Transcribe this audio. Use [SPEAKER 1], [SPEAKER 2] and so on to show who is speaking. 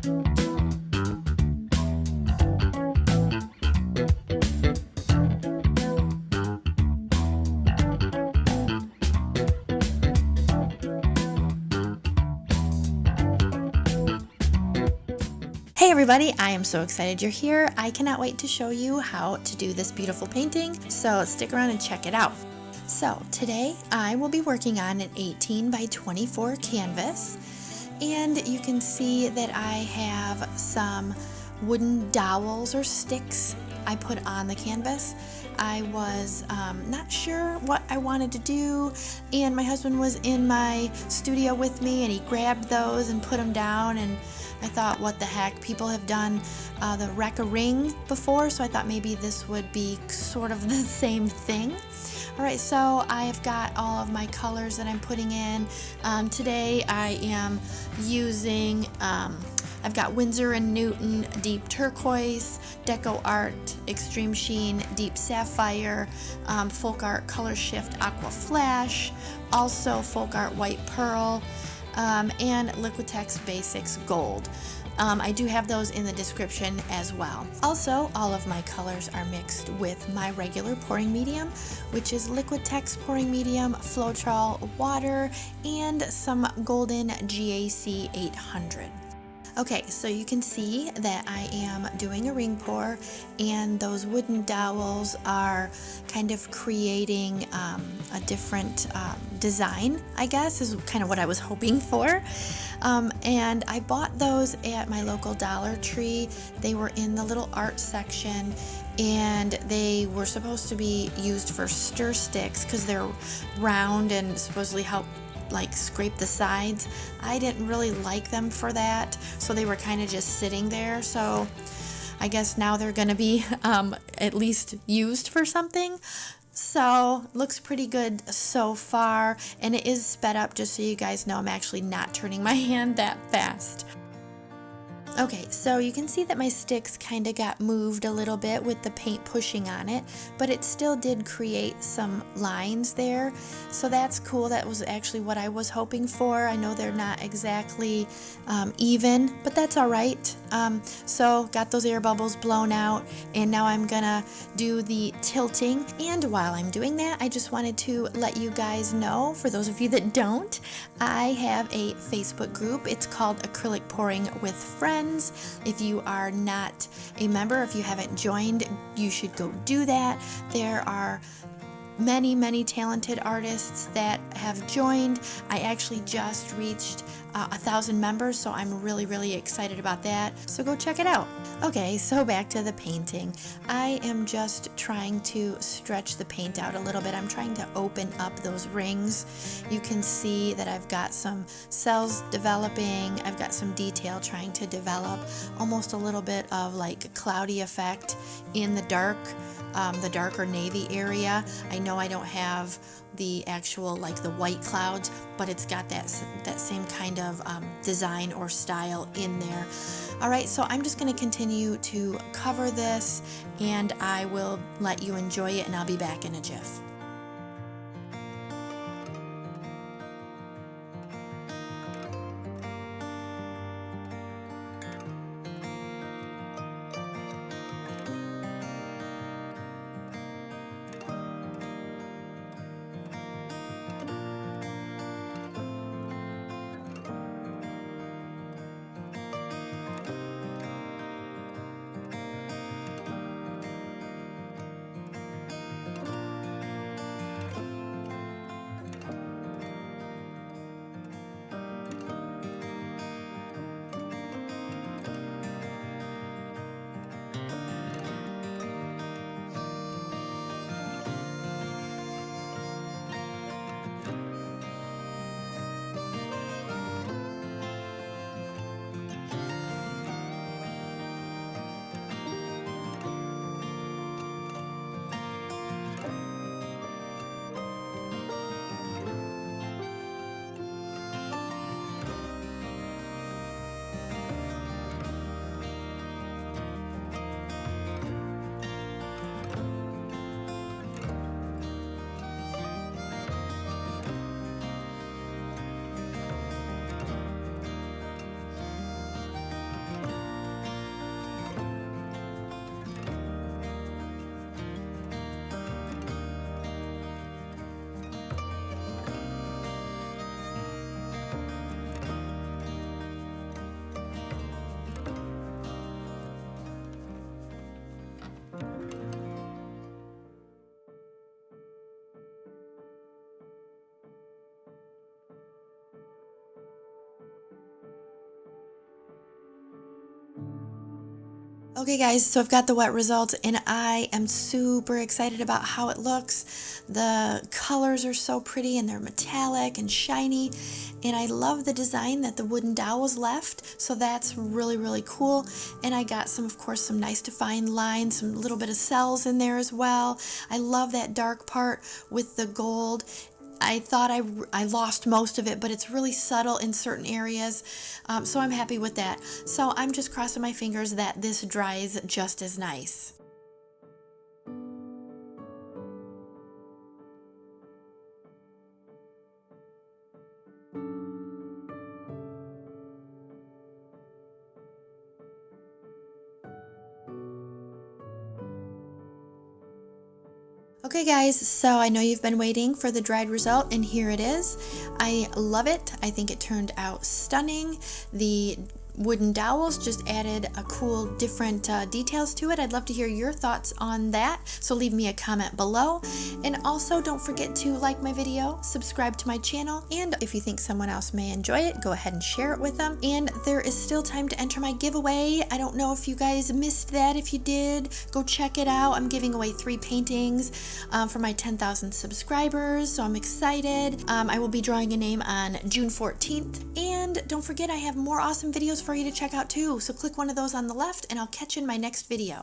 [SPEAKER 1] Hey everybody, I am so excited you're here. I cannot wait to show you how to do this beautiful painting, so stick around and check it out. So today I will be working on an 18 by 24 canvas, and you can see that I have some wooden dowels or sticks I put on the canvas. I was not sure what I wanted to do, and my husband was in my studio with me and he grabbed those and put them down, and I thought, what the heck, people have done the wreck a ring before, so I thought maybe this would be sort of the same thing. Alright, so I've got all of my colors that I'm putting in. Today I am using, I've got Winsor & Newton Deep Turquoise, DecoArt Extreme Sheen Deep Sapphire, Folk Art Color Shift Aqua Flash, also Folk Art White Pearl, and Liquitex Basics Gold. I do have those in the description as well. Also, all of my colors are mixed with my regular pouring medium, which is Liquitex pouring medium, Floetrol water, and some Golden GAC800. Okay, so you can see that I am doing a ring pour, and those wooden dowels are kind of creating a different design, I guess, is kind of what I was hoping for. And I bought those at my local Dollar Tree. They were in the little art section, and they were supposed to be used for stir sticks because they're round and supposedly help like scrape the sides. I didn't really like them for that, so they were kind of just sitting there. So I guess now they're gonna be at least used for something. So looks pretty good so far, and it is sped up just so you guys know I'm actually not turning my hand that fast. Okay, so you can see that my sticks kind of got moved a little bit with the paint pushing on it, but it still did create some lines there, so that's cool. That was actually what I was hoping for. I know they're not exactly even, but that's all right. So got those air bubbles blown out, and now I'm gonna do the tilting. And while I'm doing that, I just wanted to let you guys know, for those of you that don't, I have a Facebook group. It's called Acrylic Pouring with Friends. If you are not a member, if you haven't joined, you should go do that. There are many talented artists that have joined. I actually just reached 1,000 members, so I'm really excited about that. So go check it out. Okay, so back to the painting. I am just trying to stretch the paint out a little bit. I'm trying to open up those rings. You can see that I've got some cells developing. I've got some detail trying to develop, almost a little bit of like a cloudy effect in the darker navy area. I know I don't have the actual like the white clouds, but it's got that same kind of design or style in there. All right, so I'm just going to continue to cover this, and I will let you enjoy it, and I'll be back in a jiff. Okay guys, so I've got the wet result and I am super excited about how it looks. The colors are so pretty and they're metallic and shiny, and I love the design that the wooden dowels left, so that's really cool. And I got some, of course, some nice defined lines, some little bit of cells in there as well. I love that dark part with the gold. I thought I lost most of it, but it's really subtle in certain areas, so I'm happy with that. So I'm just crossing my fingers that this dries just as nice. Okay guys, so I know you've been waiting for the dried result, and here it is. I love it. I think it turned out stunning. The wooden dowels just added a cool different details to it. I'd love to hear your thoughts on that, so leave me a comment below. And also don't forget to like my video, subscribe to my channel, and if you think someone else may enjoy it, go ahead and share it with them. And there is still time to enter my giveaway. I don't know if you guys missed that. If you did, go check it out. I'm giving away 3 paintings for my 10,000 subscribers, so I'm excited. I will be drawing a name on June 14th, and don't forget I have more awesome videos for you to check out too, so click one of those on the left and I'll catch you in my next video.